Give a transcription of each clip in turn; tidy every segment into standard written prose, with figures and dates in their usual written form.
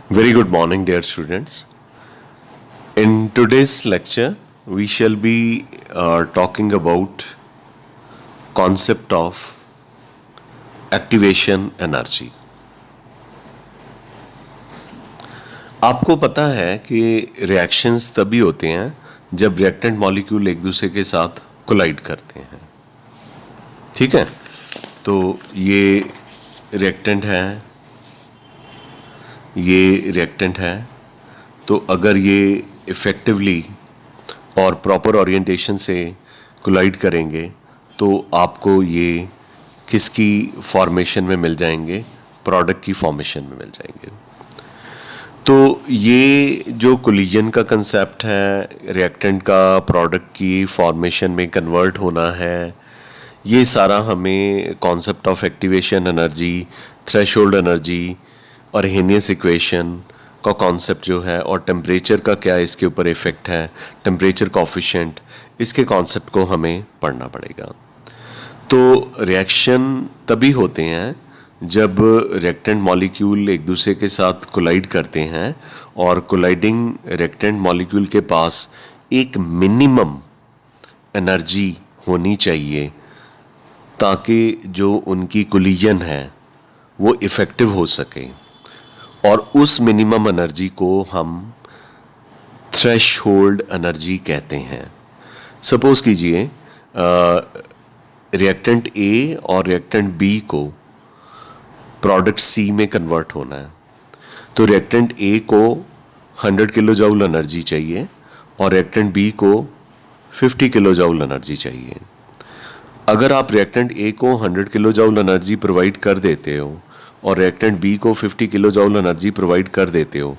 Very good morning, dear students. In today's lecture, we shall be talking about concept of activation energy. आपको पता है कि reactions तभी होते हैं जब रिएक्टेंट मॉलिक्यूल एक दूसरे के साथ कोलाइड करते हैं. ठीक है, तो ये रिएक्टेंट है, ये रिएक्टेंट है. तो अगर ये इफ़ेक्टिवली और प्रॉपर ओरिएंटेशन से कोलाइड करेंगे तो आपको ये किसकी फॉर्मेशन में मिल जाएंगे? प्रोडक्ट की फॉर्मेशन में मिल जाएंगे. तो ये जो कोलिजन का कंसेप्ट है, रिएक्टेंट का प्रोडक्ट की फॉर्मेशन में कन्वर्ट होना है, ये सारा हमें concept of activation energy, threshold energy और हेनियस इक्वेशन का कॉन्सेप्ट जो है और टेम्परेचर का क्या इसके ऊपर इफ़ेक्ट है, टेम्परेचर कोफिशिएंट, इसके कॉन्सेप्ट को हमें पढ़ना पड़ेगा. तो रिएक्शन तभी होते हैं जब रिएक्टेंट मॉलिक्यूल एक दूसरे के साथ कोलाइड करते हैं और कोलाइडिंग रिएक्टेंट मॉलिक्यूल के पास एक मिनिमम एनर्जी होनी चाहिए ताकि जो उनकी कोलिजन है वो इफ़ेक्टिव हो सके. और उस मिनिमम एनर्जी को हम थ्रेशहोल्ड एनर्जी कहते हैं. सपोज कीजिए रिएक्टेंट ए और रिएक्टेंट बी को प्रोडक्ट सी में कन्वर्ट होना है. तो रिएक्टेंट ए को 100 किलो जूल एनर्जी चाहिए और रिएक्टेंट बी को 50 किलो जूल एनर्जी चाहिए. अगर आप रिएक्टेंट ए को 100 किलो जूल एनर्जी प्रोवाइड कर देते हो और रिएक्टेंट बी को 50 किलो जूल एनर्जी प्रोवाइड कर देते हो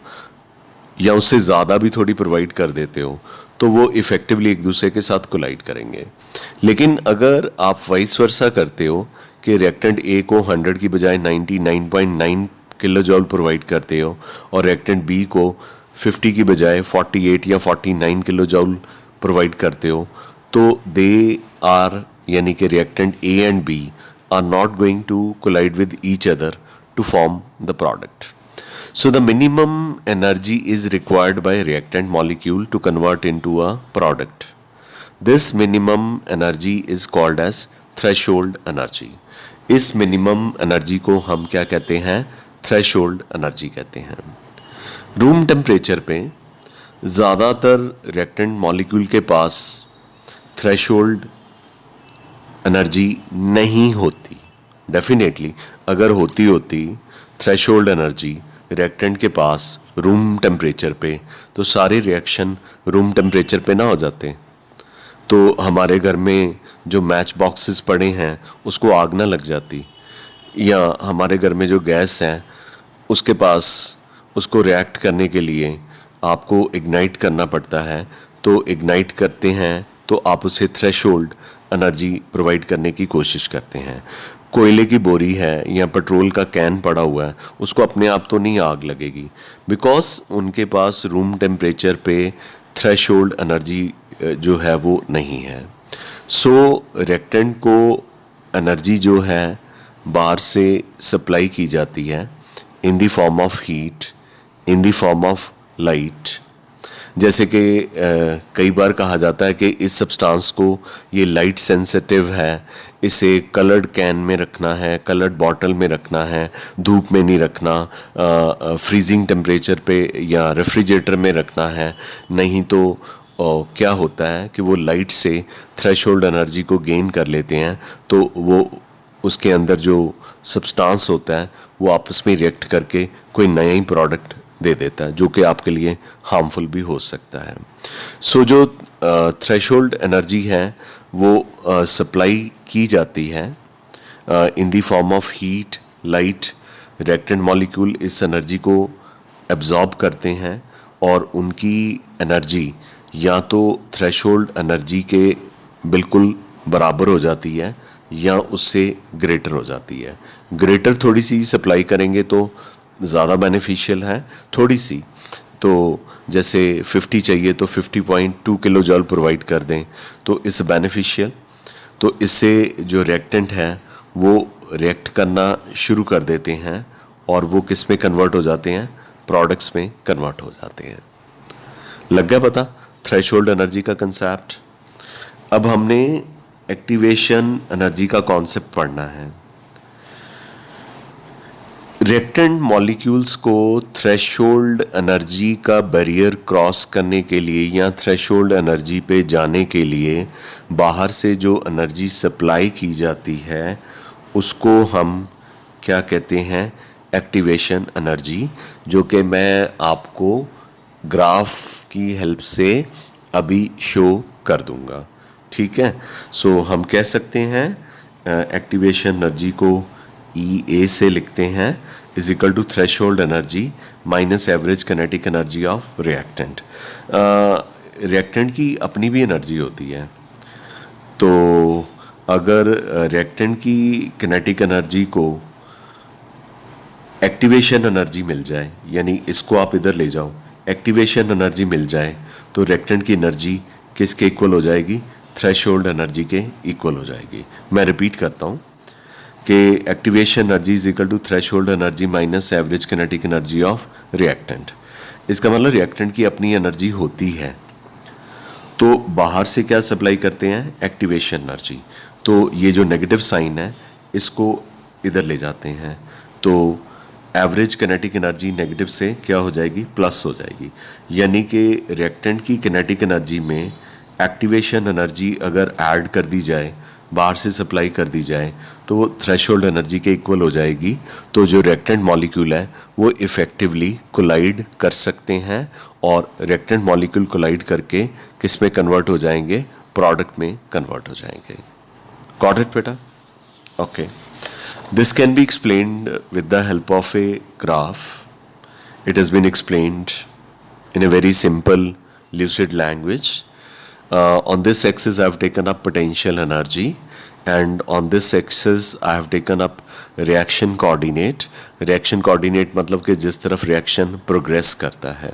या उससे ज़्यादा भी थोड़ी प्रोवाइड कर देते हो तो वो इफ़ेक्टिवली एक दूसरे के साथ कोलाइड करेंगे. लेकिन अगर आप वाइस वर्सा करते हो कि रिएक्टेंट ए को 100 की बजाय 99.9 किलो जूल प्रोवाइड करते हो और रिएक्टेंट बी को 50 की बजाय 48 या 49 किलो जूल प्रोवाइड करते हो तो दे आर यानी कि reactant A and B are not going to collide with each other to form the product. So the minimum energy is required by reactant molecule to convert into a product. This minimum energy is called as threshold energy. इस minimum energy को हम क्या कहते हैं? Threshold energy कहते हैं. Room temperature पे ज़्यादातर reactant molecule के पास threshold एनर्जी नहीं होती. डेफिनेटली अगर होती थ्रेशोल्ड एनर्जी रिएक्टेंट के पास रूम टेम्परेचर पे तो सारे रिएक्शन रूम टेम्परेचर पे ना हो जाते. तो हमारे घर में जो मैच बॉक्सेस पड़े हैं उसको आग ना लग जाती, या हमारे घर में जो गैस है उसके पास उसको रिएक्ट करने के लिए आपको इग्नाइट करना पड़ता है. तो इग्नाइट करते हैं तो आप उसे थ्रेशोल्ड एनर्जी प्रोवाइड करने की कोशिश करते हैं. कोयले की बोरी है या पेट्रोल का कैन पड़ा हुआ है, उसको अपने आप तो नहीं आग लगेगी बिकॉज उनके पास रूम टेम्परेचर पे थ्रेशोल्ड एनर्जी जो है वो नहीं है. सो रिएक्टेंट को एनर्जी जो है बाहर से सप्लाई की जाती है in the form of heat, in the form of light. जैसे कि कई बार कहा जाता है कि इस सब्सटेंस को ये लाइट सेंसिटिव है, इसे कलर्ड कैन में रखना है, कलर्ड बॉटल में रखना है, धूप में नहीं रखना, फ्रीजिंग टेम्परेचर पे या रेफ्रिजरेटर में रखना है. नहीं तो क्या होता है कि वो लाइट से थ्रेशोल्ड एनर्जी को गेन कर लेते हैं तो वो उसके अंदर जो सब्सटेंस होता है वो आपस में रिएक्ट करके कोई नया ही प्रोडक्ट दे देता है जो कि आपके लिए हार्मफुल भी हो सकता है. सो जो थ्रेशोल्ड एनर्जी है वो सप्लाई की जाती है in the form of heat, light. Reactant molecule इस एनर्जी को एब्जॉर्ब करते हैं और उनकी एनर्जी या तो थ्रेशोल्ड एनर्जी के बिल्कुल बराबर हो जाती है या उससे ग्रेटर हो जाती है. ग्रेटर थोड़ी सी सप्लाई करेंगे तो ज़्यादा बेनिफिशियल है, थोड़ी सी तो जैसे 50 चाहिए तो 50.2 किलो जूल प्रोवाइड कर दें तो इस बेनिफिशियल. तो इससे जो रिएक्टेंट है वो रिएक्ट करना शुरू कर देते हैं और वो किस में कन्वर्ट हो जाते हैं? प्रोडक्ट्स में कन्वर्ट हो जाते हैं। लग गया पता थ्रेशोल्ड एनर्जी का कंसेप्ट। अब हमने एक्टिवेशन एनर्जी का कॉन्सेप्ट पढ़ना है। रिएक्टेंट मॉलिक्यूल्स को थ्रेशोल्ड एनर्जी का बैरियर क्रॉस करने के लिए या थ्रेशोल्ड एनर्जी पे जाने के लिए बाहर से जो एनर्जी सप्लाई की जाती है उसको हम क्या कहते हैं, एक्टिवेशन एनर्जी, जो कि मैं आपको ग्राफ की हेल्प से अभी शो कर दूंगा। ठीक है, सो हम कह सकते हैं एक्टिवेशन एनर्जी को E A से लिखते हैं is equal to threshold energy minus average kinetic energy of reactant. Reactant की अपनी भी एनर्जी होती है, तो अगर रिएक्टेंट की किनेटिक एनर्जी को एक्टिवेशन एनर्जी मिल जाए, यानी इसको आप इधर ले जाओ, एक्टिवेशन एनर्जी मिल जाए तो रिएक्टेंट की एनर्जी किसके इक्वल हो जाएगी, थ्रेशोल्ड एनर्जी के इक्वल हो जाएगी। मैं रिपीट करता हूँ कि activation energy is equal to threshold energy minus average kinetic energy of reactant. इसका मतलब रिएक्टेंट की अपनी एनर्जी होती है, तो बाहर से क्या सप्लाई करते हैं, एक्टिवेशन एनर्जी। तो ये जो नेगेटिव साइन है इसको इधर ले जाते हैं, तो एवरेज किनेटिक एनर्जी नेगेटिव से क्या हो जाएगी, प्लस हो जाएगी। यानी कि रिएक्टेंट की किनेटिक एनर्जी में एक्टिवेशन एनर्जी अगर ऐड कर दी जाए, बाहर से सप्लाई कर दी जाए, तो वो थ्रेशोल्ड एनर्जी के इक्वल हो जाएगी। तो जो रिएक्टेंट मॉलिक्यूल है वो इफ़ेक्टिवली कोलाइड कर सकते हैं और रिएक्टेंट मॉलिक्यूल कोलाइड करके किस में कन्वर्ट हो जाएंगे, प्रोडक्ट में कन्वर्ट हो जाएंगे। गॉट इट बेटा? Okay, this can be explained with the help of a graph. It has been explained in a very simple, lucid language. On this axis, I have taken up potential energy, and on this axis, I have taken up reaction coordinate. Reaction coordinate मतलब कि जिस तरफ reaction progress करता है,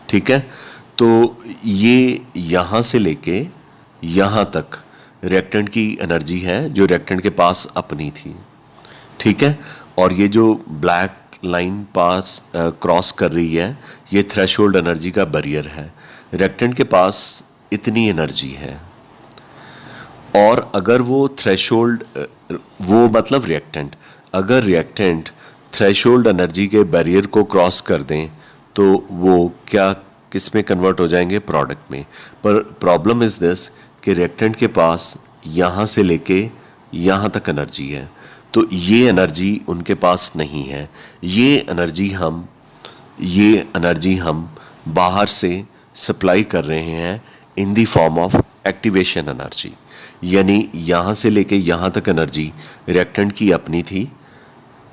ठीक है? तो ये यहाँ से लेके यहाँ तक reactant की एनर्जी है जो reactant के पास अपनी थी, ठीक है? और ये जो ब्लैक लाइन पास क्रॉस कर रही है, ये थ्रेशोल्ड एनर्जी का बैरियर है। रिएक्टेंट के पास इतनी एनर्जी है, और अगर वो थ्रेशोल्ड, वो मतलब रिएक्टेंट, अगर रिएक्टेंट थ्रेशोल्ड एनर्जी के बैरियर को क्रॉस कर दें तो वो क्या किस में कन्वर्ट हो जाएंगे, प्रोडक्ट में। पर प्रॉब्लम इज दिस कि रिएक्टेंट के पास यहाँ से लेके यहाँ तक एनर्जी है, तो ये एनर्जी उनके पास नहीं है। ये एनर्जी हम बाहर से सप्लाई कर रहे हैं in the form of activation energy. यानी यहाँ से लेके यहाँ तक एनर्जी रिएक्टेंट की अपनी थी,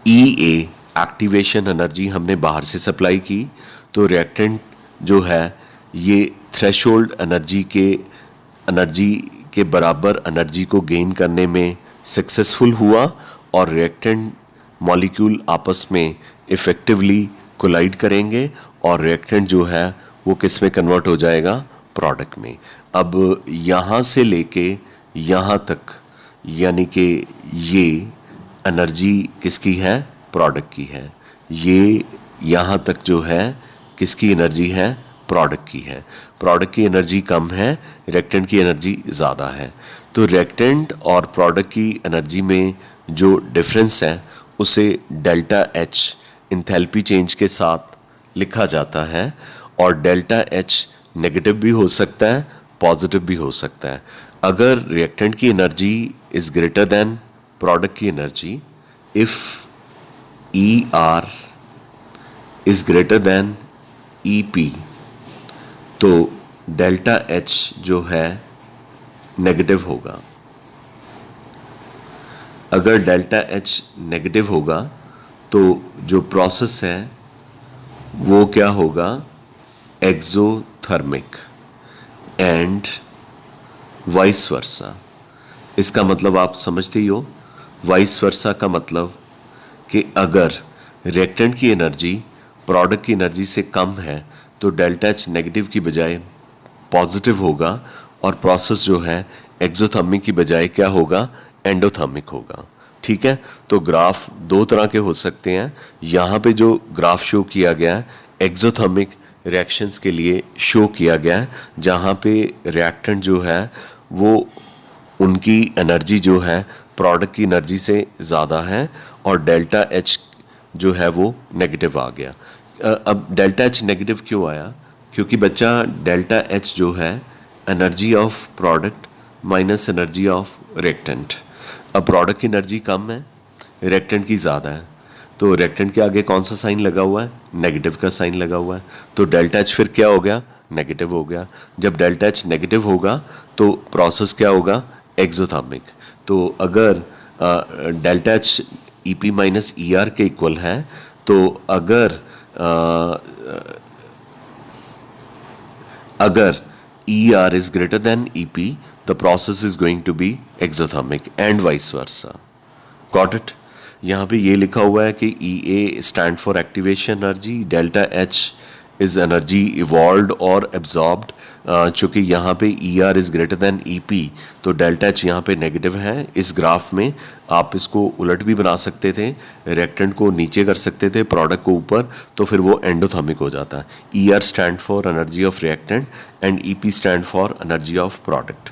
EA एक्टिवेशन एनर्जी हमने बाहर से सप्लाई की, तो रिएक्टेंट जो है ये थ्रेशोल्ड एनर्जी के बराबर एनर्जी को गेन करने में सक्सेसफुल हुआ, और रिएक्टेंट मॉलिक्यूल आपस में इफ़ेक्टिवली कोलाइड करेंगे और रिएक्टेंट जो है वो किस में कन्वर्ट हो जाएगा, प्रोडक्ट में। अब यहाँ से लेके यहाँ तक, यानी कि ये एनर्जी किसकी है, प्रोडक्ट की है। ये यहाँ तक जो है किसकी एनर्जी है, प्रोडक्ट की है। प्रोडक्ट की एनर्जी कम है, रिएक्टेंट की एनर्जी ज़्यादा है। तो रिएक्टेंट और प्रोडक्ट की एनर्जी में जो डिफरेंस है उसे डेल्टा H इंथैल्पी चेंज के साथ लिखा जाता है, और डेल्टा H नेगेटिव भी हो सकता है, पॉजिटिव भी हो सकता है। अगर रिएक्टेंट की energy is greater than product की energy, if ER is greater than EP, तो डेल्टा H जो है नेगेटिव होगा। अगर डेल्टा H नेगेटिव होगा तो जो प्रोसेस है वो क्या होगा, एक्सोथर्मिक, एंड वाइस वर्सा। इसका मतलब आप समझते ही हो, वाइस वर्सा का मतलब कि अगर रिएक्टेंट की एनर्जी प्रोडक्ट की एनर्जी से कम है तो डेल्टा H नेगेटिव की बजाय पॉजिटिव होगा, और प्रोसेस जो है एक्सोथर्मिक की बजाय क्या होगा, एंडोथर्मिक होगा। ठीक है, तो ग्राफ दो तरह के हो सकते हैं। यहाँ पे जो ग्राफ शो किया गया है एक्सोथर्मिक रिएक्शंस के लिए शो किया गया है, जहाँ पे रिएक्टेंट जो है वो उनकी एनर्जी जो है प्रोडक्ट की एनर्जी से ज़्यादा है और डेल्टा एच जो है वो नेगेटिव आ गया। अब डेल्टा एच नेगेटिव क्यों आया? क्योंकि बच्चा डेल्टा एच जो है energy of product minus energy of reactant. अब प्रोडक्ट की एनर्जी कम है, रिएक्टेंट की ज़्यादा है, तो रिएक्टेंट के आगे कौन सा साइन लगा हुआ है? नेगेटिव का साइन लगा हुआ है। तो डेल्टा एच फिर क्या हो गया? नेगेटिव हो गया। जब डेल्टा एच नेगेटिव होगा तो प्रोसेस क्या होगा? एक्सोथर्मिक। तो अगर delta H E P minus E R के इक्वल है, तो अगर E R is greater than E P, the process is going to be exothermic and vice versa. Got it? यहाँ पे ये लिखा हुआ है कि E A stand for activation energy, delta H is energy evolved और एब्जॉर्ब्ड। चूँकि यहाँ पे E R is greater than E P, तो डेल्टा एच यहाँ पे नेगेटिव है। इस ग्राफ में आप इसको उलट भी बना सकते थे, रिएक्टेंट को नीचे कर सकते थे, प्रोडक्ट को ऊपर, तो फिर वो एंडोथर्मिक हो जाता। E R stand for energy of reactant and E P stand for energy of product.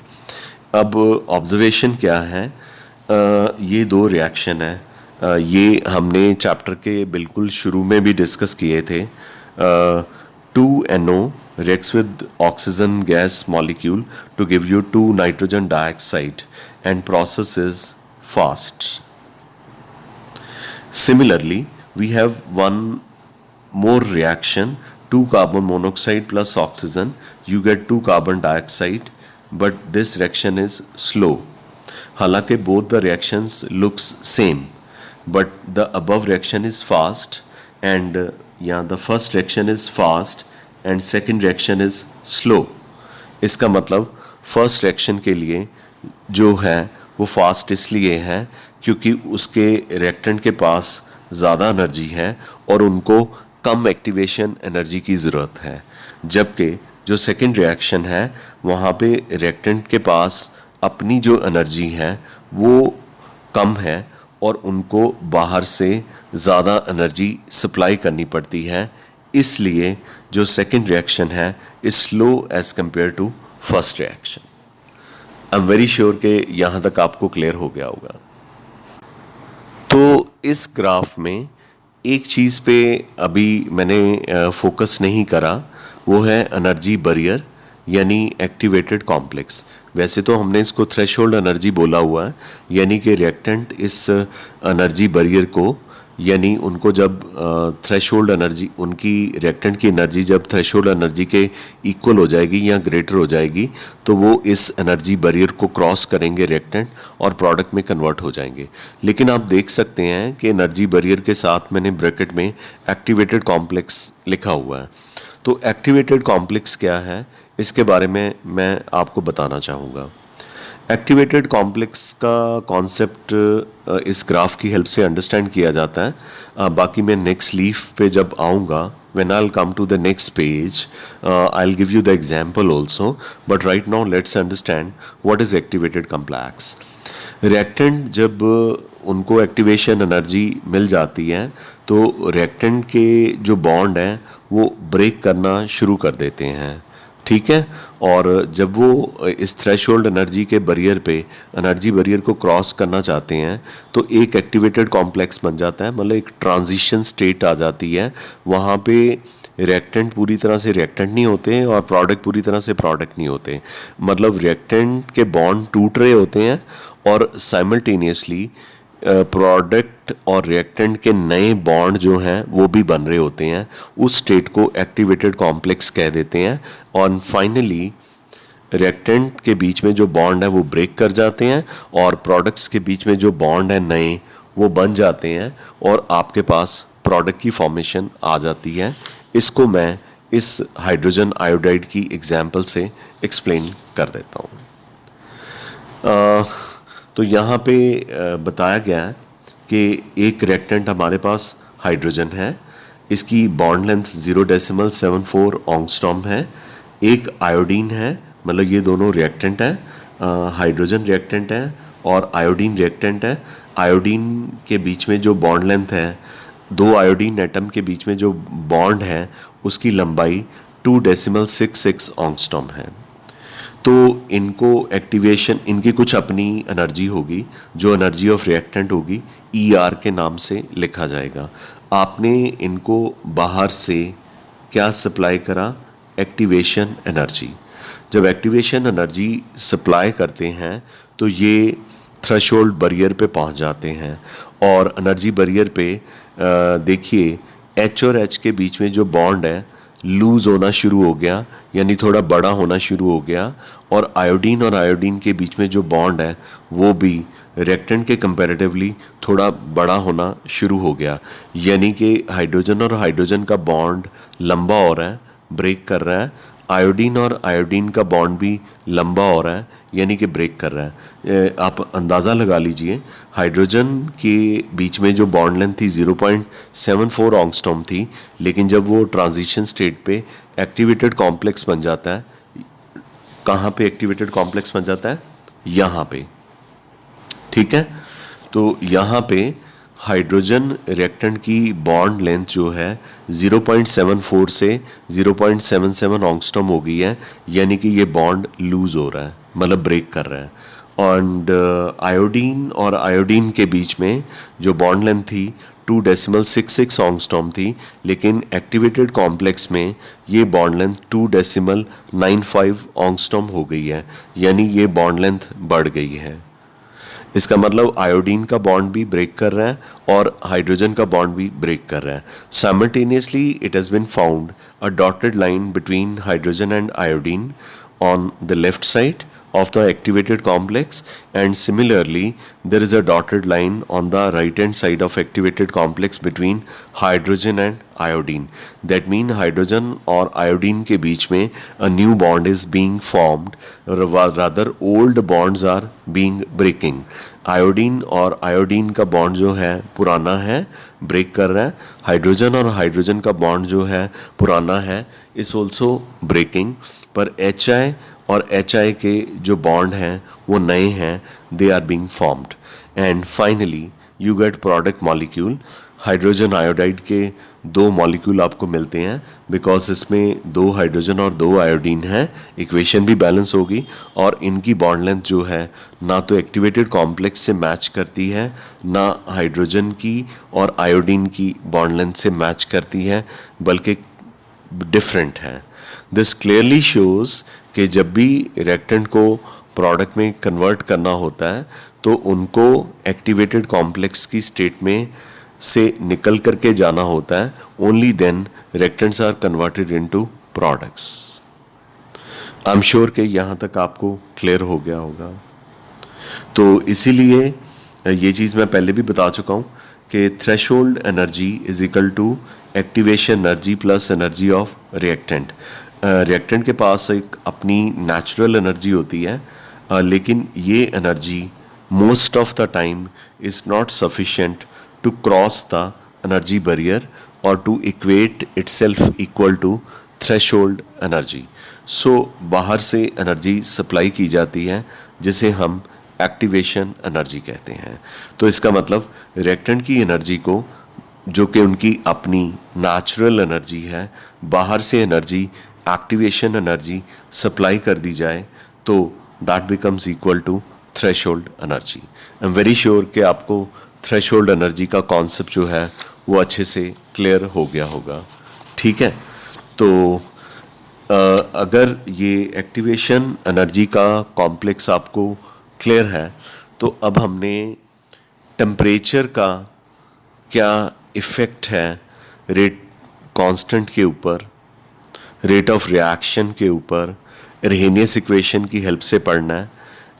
अब ऑब्जर्वेशन क्या है? ये दो रिएक्शन है, ये हमने चैप्टर के बिल्कुल शुरू में भी डिस्कस किए थे। 2NO reacts with oxygen gas molecule to give you 2 nitrogen dioxide and process is fast. Similarly, we have one more reaction, 2 carbon monoxide plus oxygen, you get 2 carbon dioxide, but this reaction is slow. हालांकि both the reactions looks same, but the above reaction is fast and the first reaction is fast and second reaction is slow. इसका मतलब first reaction के लिए जो है वो fast इसलिए है क्योंकि उसके रिएक्टेंट के पास ज़्यादा एनर्जी है और उनको कम एक्टिवेशन एनर्जी की ज़रूरत है, जबकि जो सेकंड रिएक्शन है वहाँ पे रिएक्टेंट के पास अपनी जो एनर्जी है वो कम है और उनको बाहर से ज़्यादा एनर्जी सप्लाई करनी पड़ती है, इसलिए जो सेकंड रिएक्शन है is slow as compare to first reaction. I am very sure कि यहाँ तक आपको क्लियर हो गया होगा। तो इस ग्राफ में एक चीज़ पे अभी मैंने फोकस नहीं करा, वो है एनर्जी बैरियर यानी एक्टिवेटेड कॉम्प्लेक्स। वैसे तो हमने इसको थ्रेशोल्ड एनर्जी बोला हुआ है, यानी कि रिएक्टेंट इस एनर्जी बैरियर को, यानी उनको जब थ्रेशोल्ड एनर्जी, उनकी रिएक्टेंट की एनर्जी जब थ्रेशोल्ड एनर्जी के इक्वल हो जाएगी या ग्रेटर हो जाएगी, तो वो इस एनर्जी बैरियर को क्रॉस करेंगे रिएक्टेंट और प्रोडक्ट में कन्वर्ट हो जाएंगे। लेकिन आप देख सकते हैं कि एनर्जी बैरियर के साथ मैंने ब्रैकेट में एक्टिवेटेड कॉम्प्लेक्स लिखा हुआ है। तो एक्टिवेटेड कॉम्प्लेक्स क्या है, इसके बारे में मैं आपको बताना चाहूँगा। एक्टिवेटेड कॉम्प्लेक्स का कॉन्सेप्ट इस ग्राफ की हेल्प से अंडरस्टैंड किया जाता है। बाकी मैं नेक्स्ट लीफ पे जब आऊँगा, when I'll come to the next page, I'll give you the example also, but right now let's understand what is activated complex. Reactant जब उनको एक्टिवेशन एनर्जी मिल जाती है तो रिएक्टेंट के जो बॉन्ड हैं वो ब्रेक करना शुरू कर देते हैं, ठीक है। और जब वो इस थ्रेशोल्ड एनर्जी के बैरियर पे एनर्जी बैरियर को क्रॉस करना चाहते हैं तो एक एक्टिवेटेड कॉम्प्लेक्स बन जाता है, मतलब एक ट्रांजिशन स्टेट आ जाती है। वहाँ पे रिएक्टेंट पूरी तरह से रिएक्टेंट नहीं होते और प्रोडक्ट पूरी तरह से प्रोडक्ट नहीं होते, मतलब रिएक्टेंट के बॉन्ड टूट रहे होते हैं और साइमल्टेनियसली प्रोडक्ट और रिएक्टेंट के नए बॉन्ड जो हैं वो भी बन रहे होते हैं। उस स्टेट को एक्टिवेटेड कॉम्प्लेक्स कह देते हैं। और फाइनली रिएक्टेंट के बीच में जो बॉन्ड है वो ब्रेक कर जाते हैं और प्रोडक्ट्स के बीच में जो बॉन्ड है नए वो बन जाते हैं और आपके पास प्रोडक्ट की फॉर्मेशन आ जाती है। इसको मैं इस हाइड्रोजन आयोडाइड की एग्जाम्पल से एक्सप्लेन कर देता हूँ। तो यहाँ पे बताया गया है कि एक रिएक्टेंट हमारे पास हाइड्रोजन है, इसकी बॉन्ड लेंथ 0.74 एंगस्ट्रॉम है। एक आयोडीन है, मतलब ये दोनों रिएक्टेंट है, हाइड्रोजन रिएक्टेंट है और आयोडीन रिएक्टेंट है। आयोडीन के बीच में जो बॉन्ड लेंथ है दो आयोडीन एटम के बीच में जो बॉन्ड है उसकी लंबाई 2.66 ऑंगस्ट्रॉम है। तो इनको एक्टिवेशन, इनकी कुछ अपनी एनर्जी होगी, जो एनर्जी ऑफ रिएक्टेंट होगी ER के नाम से लिखा जाएगा। आपने इनको बाहर से क्या सप्लाई करा? Activation energy. जब एक्टिवेशन एनर्जी सप्लाई करते हैं तो ये थ्रेशोल्ड बैरियर पे पहुंच जाते हैं और एनर्जी बैरियर पे देखिए H और H के बीच में जो बॉन्ड है लूज होना शुरू हो गया, यानी थोड़ा बड़ा होना शुरू हो गया, और आयोडीन के बीच में जो बॉन्ड है वो भी रिएक्टेंट के कंपैरेटिवली थोड़ा बड़ा होना शुरू हो गया, यानी कि हाइड्रोजन और हाइड्रोजन का बॉन्ड लंबा हो रहा है, ब्रेक कर रहा है। आयोडीन और आयोडीन का बॉन्ड भी लंबा हो रहा है, यानी कि ब्रेक कर रहा है। आप अंदाज़ा लगा लीजिए, हाइड्रोजन के बीच में जो बॉन्ड लेंथ थी 0.74 ऑंगस्ट्रॉम थी, लेकिन जब वो ट्रांजिशन स्टेट पे एक्टिवेटेड कॉम्प्लेक्स बन जाता है, कहाँ पे एक्टिवेटेड कॉम्प्लेक्स बन जाता है? यहाँ पे, ठीक है। तो यहाँ पे हाइड्रोजन रिएक्टेंट की बॉन्ड लेंथ जो है 0.74 से 0.77 ऑंगस्ट्रॉम हो गई है, यानी कि ये बॉन्ड लूज हो रहा है, मतलब ब्रेक कर रहा है। और आयोडीन और आयोडीन के बीच में जो बॉन्ड लेंथ थी 2.66 ऑंगस्ट्रॉम थी, लेकिन एक्टिवेटेड कॉम्प्लेक्स में ये बॉन्ड लेंथ 2.95 ऑंगस्ट्रॉम हो गई है, यानी ये बॉन्ड लेंथ बढ़ गई है। इसका मतलब आयोडीन का बॉन्ड भी ब्रेक कर रहा है और हाइड्रोजन का बॉन्ड भी ब्रेक कर रहा है। Simultaneously it has been found a dotted line between hydrogen and iodine on the left side of the activated complex, and similarly there is a dotted line on the right hand side of activated complex between hydrogen and iodine. That means hydrogen और iodine के बीच में a new bond is being formed, rather old bonds are being breaking. Iodine और iodine का bond जो है पुराना है, break कर रहा है। हाइड्रोजन और हाइड्रोजन का बॉन्ड जो है पुराना है, इज ऑल्सो ब्रेकिंग, पर HI और HI के जो बॉन्ड हैं वो नए हैं, they are being formed. And finally you get product molecule. Hydrogen iodide के दो मॉलिक्यूल आपको मिलते हैं, बिकॉज इसमें दो हाइड्रोजन और दो आयोडीन है, इक्वेशन भी बैलेंस होगी, और इनकी बॉन्ड लेंथ जो है ना तो एक्टिवेटेड कॉम्प्लेक्स से मैच करती है, ना हाइड्रोजन की और आयोडीन की बॉन्ड लेंथ से मैच करती है, बल्कि डिफरेंट है। दिस क्लियरली शोज कि जब भी रिएक्टेंट को प्रोडक्ट में कन्वर्ट करना होता है तो उनको एक्टिवेटेड कॉम्प्लेक्स की स्टेट में से निकल करके जाना होता है, only then reactants are converted into products. I am sure कि यहाँ तक आपको क्लियर हो गया होगा। तो इसीलिए ये चीज़ मैं पहले भी बता चुका हूँ कि threshold energy is equal to activation energy plus energy of reactant. Reactant के पास एक अपनी नेचुरल एनर्जी होती है, लेकिन ये energy most of the time is not sufficient to cross the energy barrier और to equate itself equal to threshold energy. So बाहर से एनर्जी सप्लाई की जाती है जिसे हम एक्टिवेशन एनर्जी कहते हैं। तो इसका मतलब रिएक्टेंट की एनर्जी को, जो कि उनकी अपनी नेचुरल एनर्जी है, बाहर से एनर्जी एक्टिवेशन एनर्जी सप्लाई कर दी जाए तो that becomes equal to threshold energy. I am very sure कि आपको थ्रेशोल्ड एनर्जी का कॉन्सेप्ट जो है वो अच्छे से क्लियर हो गया होगा, ठीक है। तो अगर ये एक्टिवेशन एनर्जी का कॉम्प्लेक्स आपको क्लियर है, तो अब हमने टेम्परेचर का क्या इफ़ेक्ट है रेट कांस्टेंट के ऊपर, रेट ऑफ रिएक्शन के ऊपर, अर्हेनियस इक्वेशन की हेल्प से पढ़ना है,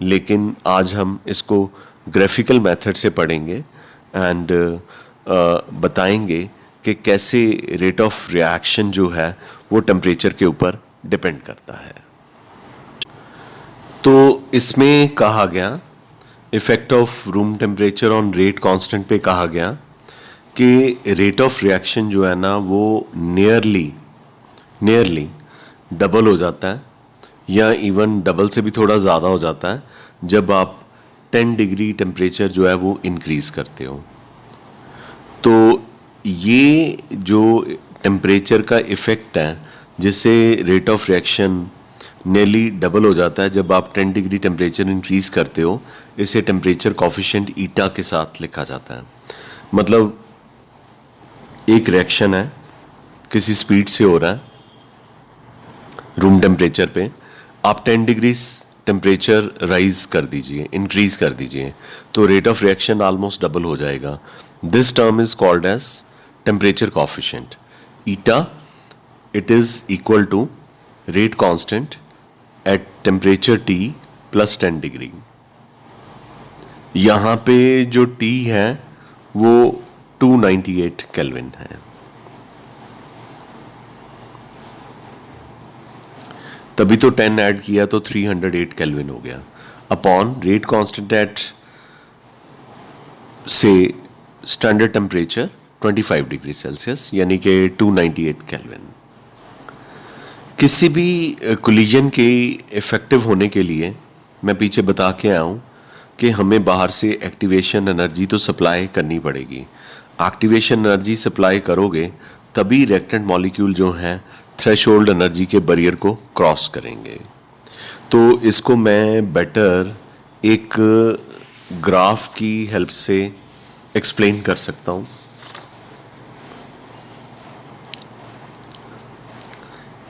लेकिन आज हम इसको ग्राफिकल मेथड से पढ़ेंगे एंड बताएंगे कि कैसे रेट ऑफ रिएक्शन जो है वो टेम्परेचर के ऊपर डिपेंड करता है। तो इसमें कहा गया, effect of room temperature on rate constant पे कहा गया कि रेट ऑफ रिएक्शन जो है ना वो नियरली डबल हो जाता है, या इवन डबल से भी थोड़ा ज़्यादा हो जाता है जब आप 10 डिग्री टेम्परेचर जो है वो इंक्रीज़ करते हो। तो ये जो टेम्परेचर का इफ़ेक्ट है, जिससे rate of reaction nearly double हो जाता है जब आप 10 डिग्री टेम्परेचर इंक्रीज़ करते हो, इसे टेम्परेचर कॉफिशिएंट ईटा के साथ लिखा जाता है। मतलब एक रिएक्शन है, किसी स्पीड से हो रहा है रूम टेम्परेचर पे, आप 10 डिग्री टेम्परेचर राइज कर दीजिए, इंक्रीज कर दीजिए, तो rate of reaction almost double हो जाएगा। This term is called as temperature coefficient. Eta, it is equal to rate constant at temperature T plus 10 degree. यहाँ पे जो टी है वो 298 केल्विन है। तभी तो 10 ऐड किया तो 308 केल्विन हो गया, अपॉन रेट कांस्टेंट एट से स्टैंडर्ड टेम्परेचर 25 डिग्री सेल्सियस, यानी कि 298 केल्विन। किसी भी कोलिजन के इफेक्टिव होने के लिए मैं पीछे बता के आया हूँ कि हमें बाहर से एक्टिवेशन एनर्जी तो सप्लाई करनी पड़ेगी। एक्टिवेशन एनर्जी सप्लाई करोगे तभी रिएक्टेंट मॉलिक्यूल जो हैं थ्रेशोल्ड एनर्जी के बैरियर को क्रॉस करेंगे। तो इसको मैं बेटर एक ग्राफ की हेल्प से एक्सप्लेन कर सकता हूँ।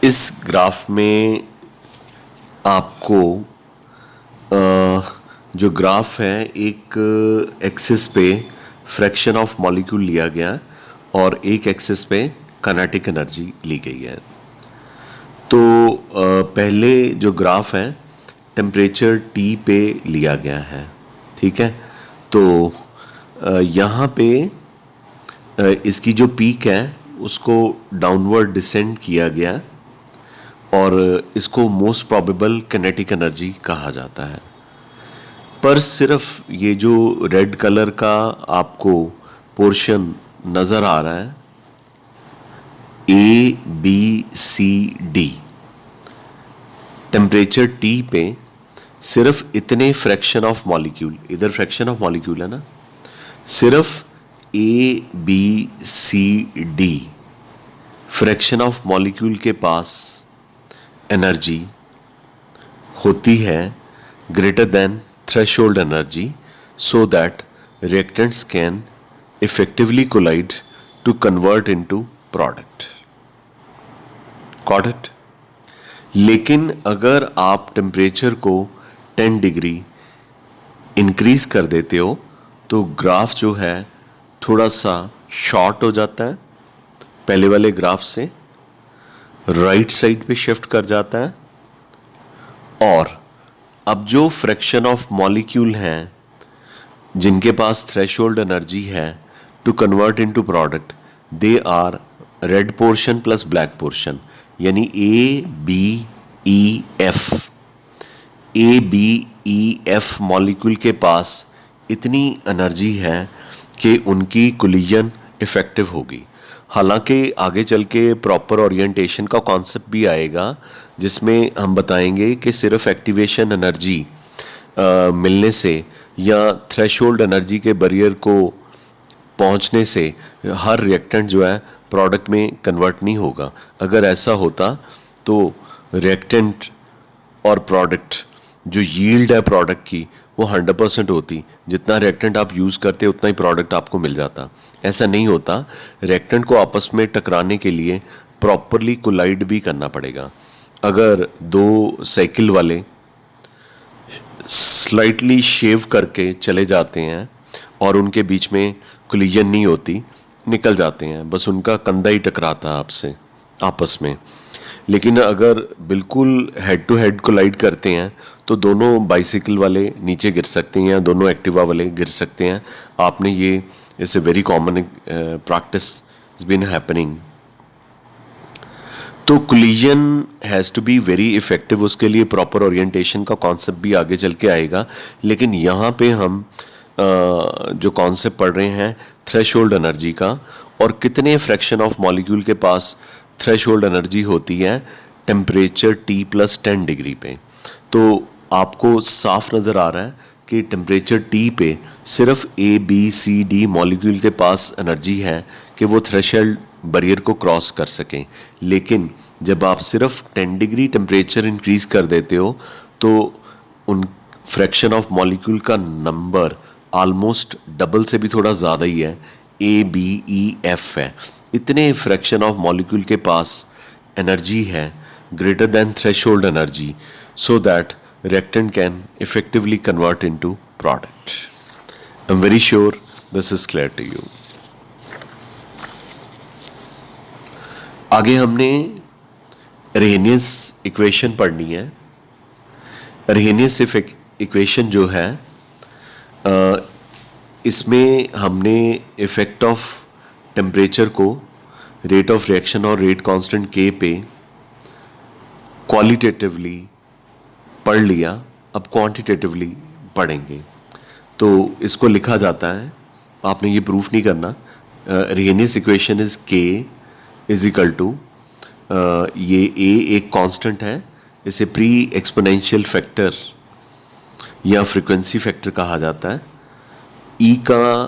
इस ग्राफ में आपको जो ग्राफ है, एक एक्सिस पे फ्रैक्शन ऑफ मॉलिक्यूल लिया गया और एक एक्सिस पे काइनेटिक एनर्जी ली गई है। तो पहले जो ग्राफ है टेम्परेचर टी पे लिया गया है, ठीक है। तो यहाँ पे इसकी जो पीक है उसको डाउनवर्ड डिसेंड किया गया और इसको मोस्ट प्रोबेबल काइनेटिक एनर्जी कहा जाता है। पर सिर्फ ये जो रेड कलर का आपको पोर्शन नज़र आ रहा है, A B C D, temperature T पे सिर्फ इतने फ्रैक्शन ऑफ मॉलिक्यूल, इधर फ्रैक्शन ऑफ मॉलिक्यूल है ना, सिर्फ A B C D fraction of molecule के पास एनर्जी होती है greater than threshold energy, so that reactants can effectively collide to convert into product. Got it? लेकिन अगर आप टेम्परेचर को 10 डिग्री इंक्रीज कर देते हो तो ग्राफ जो है थोड़ा सा शॉर्ट हो जाता है, पहले वाले ग्राफ से राइट साइड पे शिफ्ट कर जाता है, और अब जो फ्रैक्शन ऑफ मॉलिक्यूल हैं जिनके पास थ्रेशोल्ड एनर्जी है to convert into product, they are red portion plus black portion, यानी A B E F. A B E F molecule के पास इतनी एनर्जी है कि उनकी कोलिजन इफेक्टिव होगी। हालांकि आगे चल के प्रॉपर ओरिएंटेशन का कॉन्सेप्ट भी आएगा जिसमें हम बताएंगे कि सिर्फ एक्टिवेशन एनर्जी मिलने से या थ्रेशोल्ड एनर्जी के बैरियर को पहुंचने से हर रिएक्टेंट जो है प्रोडक्ट में कन्वर्ट नहीं होगा। अगर ऐसा होता तो रिएक्टेंट और प्रोडक्ट जो यील्ड है प्रोडक्ट की वो 100% होती, जितना रिएक्टेंट आप यूज़ करते उतना ही प्रोडक्ट आपको मिल जाता। ऐसा नहीं होता, रिएक्टेंट को आपस में टकराने के लिए प्रॉपरली कोलाइड भी करना पड़ेगा। अगर दो साइकिल वाले स्लाइटली शेव करके चले जाते हैं और उनके बीच में कोलिजन नहीं होती, निकल जाते हैं, बस उनका कंधा ही टकराता है आपसे आपस में। लेकिन अगर बिल्कुल हेड टू हेड कोलाइड करते हैं तो दोनों बाइसिकल वाले नीचे गिर सकते हैं, दोनों एक्टिवा वाले गिर सकते हैं। आपने ये it's a very common practice is been happening. तो collision has to be very effective, उसके लिए प्रॉपर ओरिएंटेशन का कॉन्सेप्ट भी आगे चल के आएगा। लेकिन यहाँ पे हम जो कॉन्सेप्ट पढ़ रहे हैं थ्रेशोल्ड एनर्जी का, और कितने फ्रैक्शन ऑफ मॉलिक्यूल के पास थ्रेशोल्ड एनर्जी होती है टेम्परेचर T + 10 डिग्री पे। तो आपको साफ नज़र आ रहा है कि टेम्परेचर T पे सिर्फ A B C D molecule के पास एनर्जी है कि वो थ्रेशोल्ड बैरियर को क्रॉस कर सकें, लेकिन जब आप सिर्फ 10 डिग्री टेम्परेचर इंक्रीज कर देते हो तो उन फ्रैक्शन ऑफ मॉलिक्यूल का नंबर ऑलमोस्ट डबल से भी थोड़ा ज़्यादा ही है, ABEF है। इतने फ्रैक्शन ऑफ मॉलिक्यूल के पास एनर्जी है greater than threshold energy so that reactant can effectively convert into product. I'm very sure this is clear to you. आगे हमने Arrhenius इक्वेशन पढ़नी है। Arrhenius इक्वेशन जो है इसमें हमने इफेक्ट ऑफ टेम्परेचर को रेट ऑफ रिएक्शन और रेट कांस्टेंट K पे क्वालिटेटिवली पढ़ लिया, अब क्वांटिटेटिवली पढ़ेंगे। तो इसको लिखा जाता है, आपने ये प्रूफ नहीं करना। Arrhenius equation is K is equal to, ये A एक कांस्टेंट है, इसे प्री एक्सपोनेंशियल फैक्टर या फ्रीक्वेंसी फैक्टर कहा जाता है। E का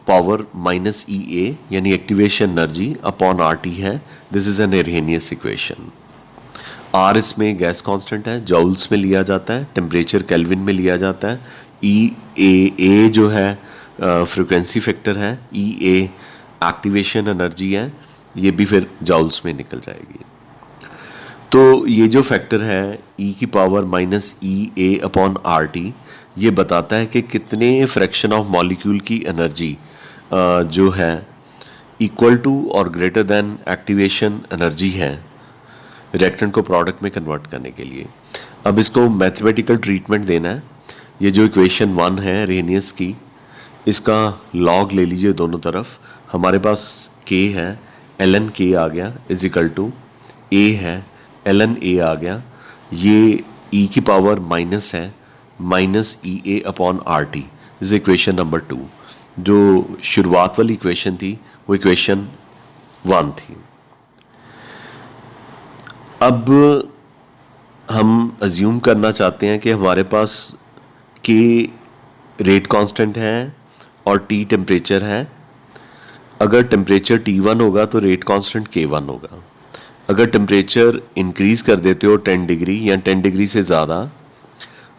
पावर माइनस EA यानी एक्टिवेशन एनर्जी अपॉन RT है। This is an Arrhenius equation. R इसमें गैस कांस्टेंट है, जॉल्स में लिया जाता है, टेम्परेचर केल्विन में लिया जाता है। A जो है फ्रीक्वेंसी फैक्टर है, EA एक्टिवेशन एनर्जी है, ये भी फिर जॉल्स में निकल जाएगी। तो ये जो फैक्टर है E की power minus EA upon RT, ये बताता है कि कितने फ्रैक्शन ऑफ मॉलिक्यूल की एनर्जी जो है इक्वल टू और ग्रेटर देन एक्टिवेशन एनर्जी है रिएक्टेंट को प्रोडक्ट में कन्वर्ट करने के लिए। अब इसको मैथमेटिकल ट्रीटमेंट देना है। ये जो इक्वेशन 1 है Arrhenius की, इसका लॉग ले लीजिए दोनों तरफ। हमारे पास K है, ln K आ गया इज इक्वल टू A है, ln A आ गया। ये E की पावर माइनस है, minus EA upon RT is equation number 2। जो शुरुआत वाली इक्वेशन थी वो इक्वेशन 1 थी। अब हम अज्यूम करना चाहते हैं कि हमारे पास K रेट कांस्टेंट है और T टेम्परेचर है। अगर टेम्परेचर T1 होगा तो रेट कांस्टेंट K1 होगा। अगर टेम्परेचर इंक्रीज कर देते हो 10 डिग्री या 10 डिग्री से ज़्यादा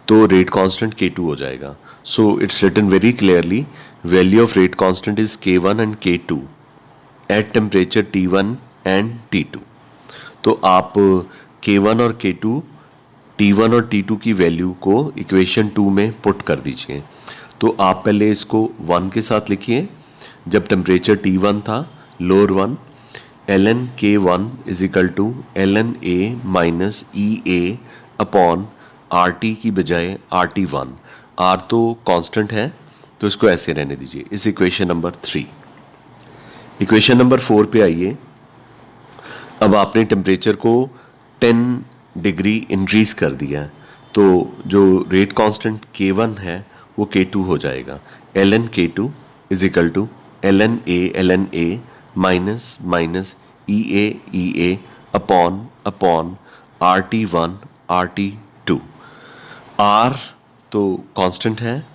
तो रेट कांस्टेंट K2 हो जाएगा। So it's written very clearly, value of rate constant is K1 and K2 at temperature T1 and T2। तो आप K1 और K2, T1 और T2 की वैल्यू को इक्वेशन 2 में पुट कर दीजिए। तो आप पहले इसको 1 के साथ लिखिए, जब टेम्परेचर T1 था, lower 1, ln K1 is equal to ln A minus EA upon RT की बजाय RT1। R तो कांस्टेंट है तो इसको ऐसे रहने दीजिए। इस इक्वेशन नंबर 3। इक्वेशन नंबर 4 पे आइए। अब आपने टेम्परेचर को 10 डिग्री इंक्रीज कर दिया है, तो जो रेट कांस्टेंट K1 है वो K2 हो जाएगा। ln K2 is equal to ln A minus minus EA upon RT1 RT2। R तो कांस्टेंट है,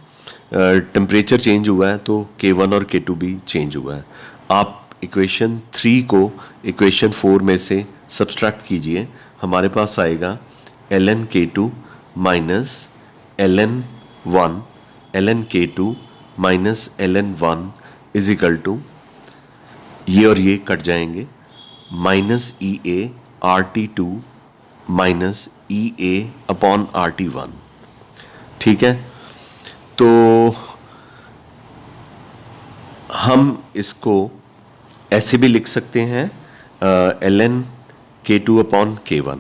टेम्परेचर चेंज हुआ है तो K1 और K2 भी चेंज हुआ है। आप इक्वेशन 3 को इक्वेशन 4 में से सब्सट्रैक्ट कीजिए, हमारे पास आएगा ln K2 minus ln K2 minus ln1 is equal to, ये और ये कट जाएंगे, minus EA RT2 minus EA upon RT1। ठीक है, तो हम इसको ऐसे भी लिख सकते हैं ln K2 अपॉन K1,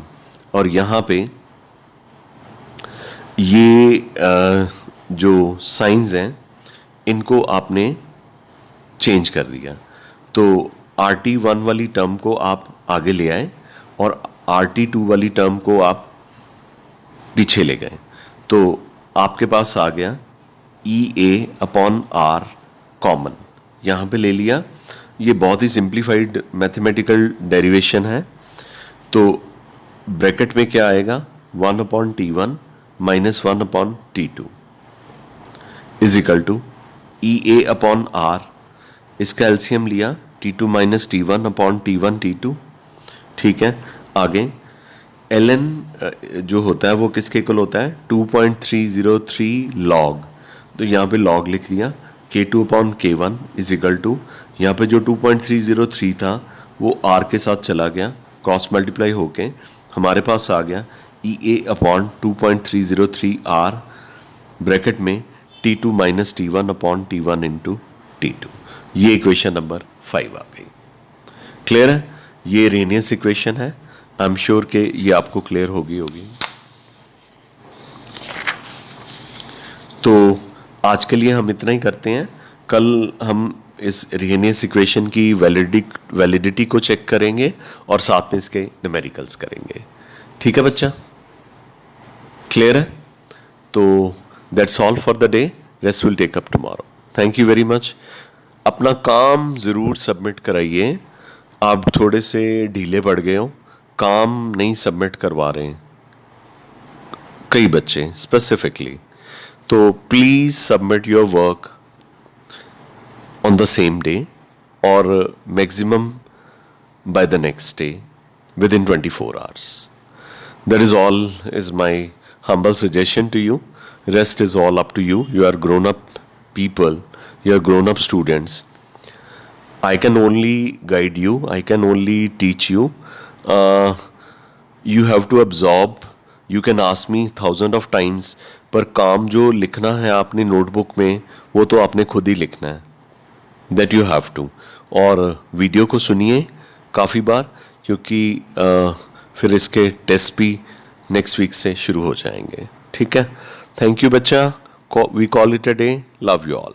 और यहाँ पे ये जो साइंस हैं इनको आपने चेंज कर दिया। तो RT1 वाली टर्म को आप आगे ले आए और RT2 वाली टर्म को आप पीछे ले गए, तो आपके पास आ गया EA अपॉन R कॉमन, यहाँ पे ले लिया। ये बहुत ही सिंप्लीफाइड मैथमेटिकल डेरिवेशन है। तो ब्रैकेट में क्या आएगा, 1 upon T1 minus 1 upon T2। Is equal to EA upon R, इसका एलसीएम लिया T2 minus T1 upon T1 T2, ठीक है। आगे ln जो होता है वो किसके इक्वल होता है 2.303 लॉग, तो यहाँ पे लॉग लिख लिया K2 upon K1 is equal to, यहाँ पे जो 2.303 था वो R के साथ चला गया, क्रॉस मल्टीप्लाई होके हमारे पास आ गया EA अपॉन 2.303 R ब्रैकेट में T2 minus T1 upon T1 into T2। ये इक्वेशन नंबर 5 आ गई। क्लियर है? ये रेनियस इक्वेशन है। आई एम श्योर कि ये आपको क्लियर होगी। तो आज के लिए हम इतना ही करते हैं। कल हम इस रेनियस इक्वेशन की वैलिडिटी को चेक करेंगे और साथ में इसके न्यूमेरिकल्स करेंगे। ठीक है बच्चा? क्लियर है? तो that's all for the day, rest will take up tomorrow. Thank you very much. अपना काम ज़रूर सबमिट कराइए। आप थोड़े से ढीले पड़ गए हो, काम नहीं सबमिट करवा रहे हैं कई बच्चे स्पेसिफिकली, तो please submit your work on the same day और maximum by the next day within 24 hours. That is all is my humble suggestion to you. Rest is all up to you. You are grown up people, you are grown up students. I can only guide you, I can only teach you. You have to absorb. You can ask me thousand of times, पर काम जो लिखना है आपने notebook में वो तो आपने खुद ही लिखना है, that you have to. और वीडियो को सुनिए काफ़ी बार, क्योंकि फिर इसके टेस्ट भी नेक्स्ट वीक से शुरू हो जाएंगे। ठीक है? थैंक यू बच्चा। We call it a day. Love you all.